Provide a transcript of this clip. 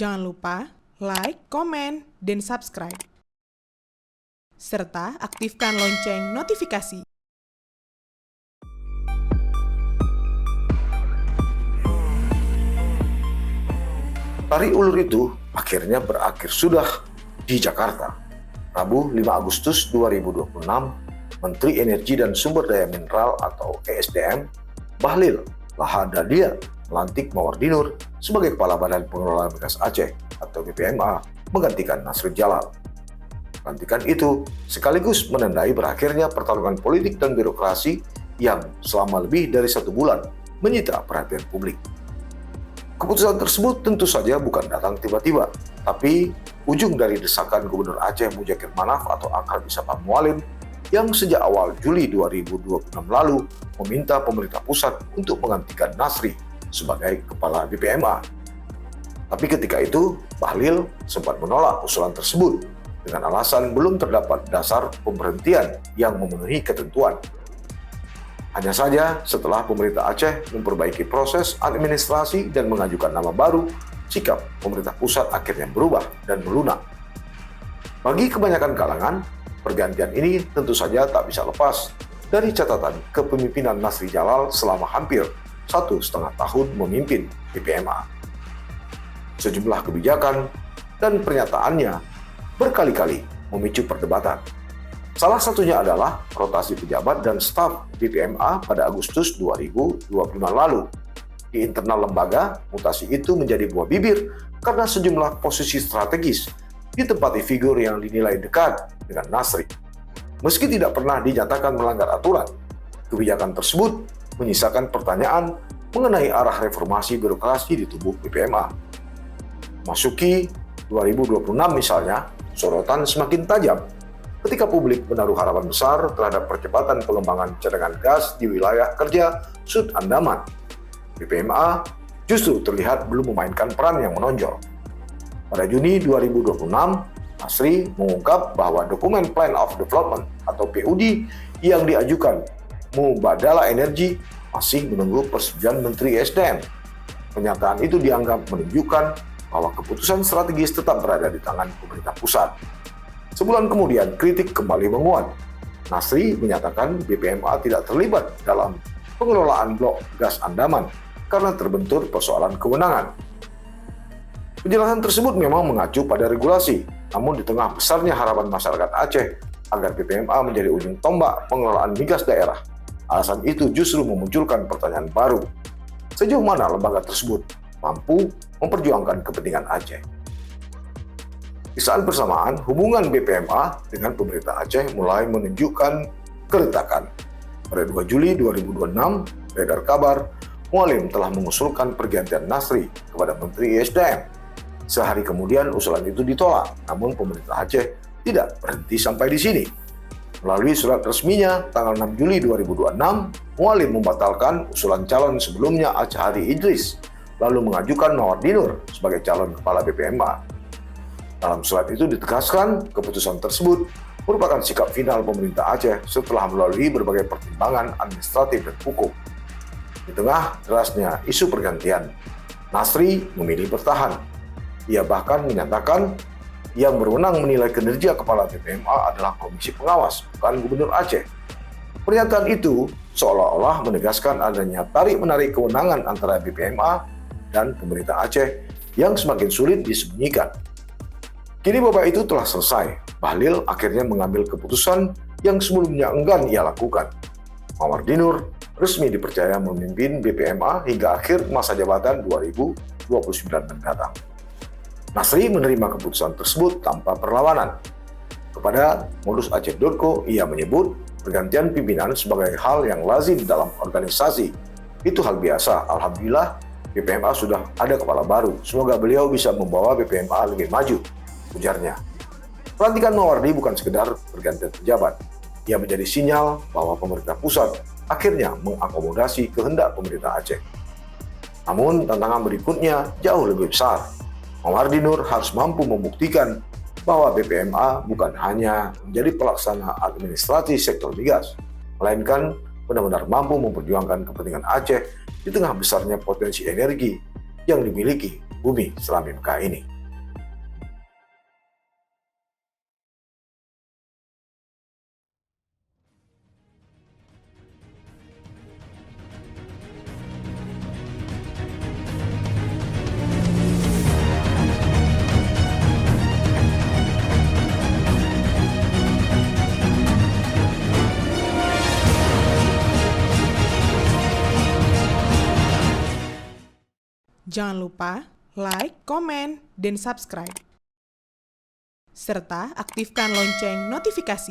Jangan lupa like, komen, dan subscribe. Serta aktifkan lonceng notifikasi. Tarik ulur itu akhirnya berakhir sudah di Jakarta. Rabu 5 Agustus 2026, Menteri Energi dan Sumber Daya Mineral atau ESDM, Bahlil Lahadalia melantik Mawardinur sebagai Kepala Badan Pengelola Migas Aceh atau BPMA menggantikan Nasri Jalal. Pelantikan itu sekaligus menandai berakhirnya pertarungan politik dan birokrasi yang selama lebih dari 1 bulan menyita perhatian publik. Keputusan tersebut tentu saja bukan datang tiba-tiba, tapi ujung dari desakan Gubernur Aceh Mujakir Manaf atau akrab disapa Mualim yang sejak awal Juli 2026 lalu meminta pemerintah pusat untuk menggantikan Nasri sebagai Kepala BPMA. Tapi ketika itu, Bahlil sempat menolak usulan tersebut dengan alasan belum terdapat dasar pemberhentian yang memenuhi ketentuan. Hanya saja setelah pemerintah Aceh memperbaiki proses administrasi dan mengajukan nama baru, sikap pemerintah pusat akhirnya berubah dan melunak. Bagi kebanyakan kalangan, pergantian ini tentu saja tak bisa lepas dari catatan kepemimpinan Nasri Jalal selama hampir 1,5 tahun memimpin BPMA. Sejumlah kebijakan dan pernyataannya berkali-kali memicu perdebatan. Salah satunya adalah rotasi pejabat dan staf BPMA pada Agustus 2025 lalu. Di internal lembaga, mutasi itu menjadi buah bibir karena sejumlah posisi strategis ditempati figur yang dinilai dekat dengan Nasri. Meski tidak pernah dinyatakan melanggar aturan, kebijakan tersebut menyisakan pertanyaan mengenai arah reformasi birokrasi di tubuh BPMA. Masuki 2026 misalnya, sorotan semakin tajam ketika publik menaruh harapan besar terhadap percepatan pengembangan cadangan gas di wilayah kerja Sud Andaman. BPMA justru terlihat belum memainkan peran yang menonjol. Pada Juni 2026, Nasri mengungkap bahwa dokumen Plan of Development atau PUD yang diajukan Mubadala Energi masih menunggu persetujuan Menteri SDM. Pernyataan itu dianggap menunjukkan bahwa keputusan strategis tetap berada di tangan pemerintah pusat. Sebulan kemudian, kritik kembali menguat. Nasri menyatakan BPMA tidak terlibat dalam pengelolaan blok gas Andaman karena terbentur persoalan kewenangan. Penjelasan tersebut memang mengacu pada regulasi, namun di tengah besarnya harapan masyarakat Aceh agar BPMA menjadi ujung tombak pengelolaan migas daerah, alasan itu justru memunculkan pertanyaan baru. Sejauh mana lembaga tersebut mampu memperjuangkan kepentingan Aceh? Di saat bersamaan, hubungan BPMA dengan pemerintah Aceh mulai menunjukkan keretakan. Pada 2 Juli 2026, beredar kabar Mualim telah mengusulkan pergantian Nasri kepada Menteri ESDM. Sehari kemudian usulan itu ditolak, namun pemerintah Aceh tidak berhenti sampai di sini. Melalui surat resminya tanggal 6 Juli 2026, Mualim membatalkan usulan calon sebelumnya Aceh Hadi Idris, lalu mengajukan Mawardinur sebagai calon kepala BPMA. Dalam surat itu ditegaskan, keputusan tersebut merupakan sikap final pemerintah Aceh setelah melalui berbagai pertimbangan administratif dan hukum. Di tengah derasnya isu pergantian, Nasri memilih bertahan. Ia bahkan menyatakan yang berwenang menilai kinerja kepala BPMA adalah Komisi Pengawas, bukan Gubernur Aceh. Pernyataan itu seolah-olah menegaskan adanya tarik-menarik kewenangan antara BPMA dan pemerintah Aceh yang semakin sulit disembunyikan. Kini babak itu telah selesai. Bahlil akhirnya mengambil keputusan yang sebelumnya enggan ia lakukan. Mawardinur resmi dipercaya memimpin BPMA hingga akhir masa jabatan 2029 mendatang. Nasri menerima keputusan tersebut tanpa perlawanan. Kepada modusaceh.co, ia menyebut pergantian pimpinan sebagai hal yang lazim dalam organisasi. Itu hal biasa. Alhamdulillah, BPMA sudah ada kepala baru. Semoga beliau bisa membawa BPMA lebih maju, ujarnya. Pelantikan Mawardi bukan sekedar pergantian pejabat. Ia menjadi sinyal bahwa pemerintah pusat akhirnya mengakomodasi kehendak pemerintah Aceh. Namun, tantangan berikutnya jauh lebih besar. Mawardinur harus mampu membuktikan bahwa BPMA bukan hanya menjadi pelaksana administrasi sektor migas, melainkan benar-benar mampu memperjuangkan kepentingan Aceh di tengah besarnya potensi energi yang dimiliki bumi Serambi Mekah ini. Jangan lupa like, komen, dan subscribe. Serta aktifkan lonceng notifikasi.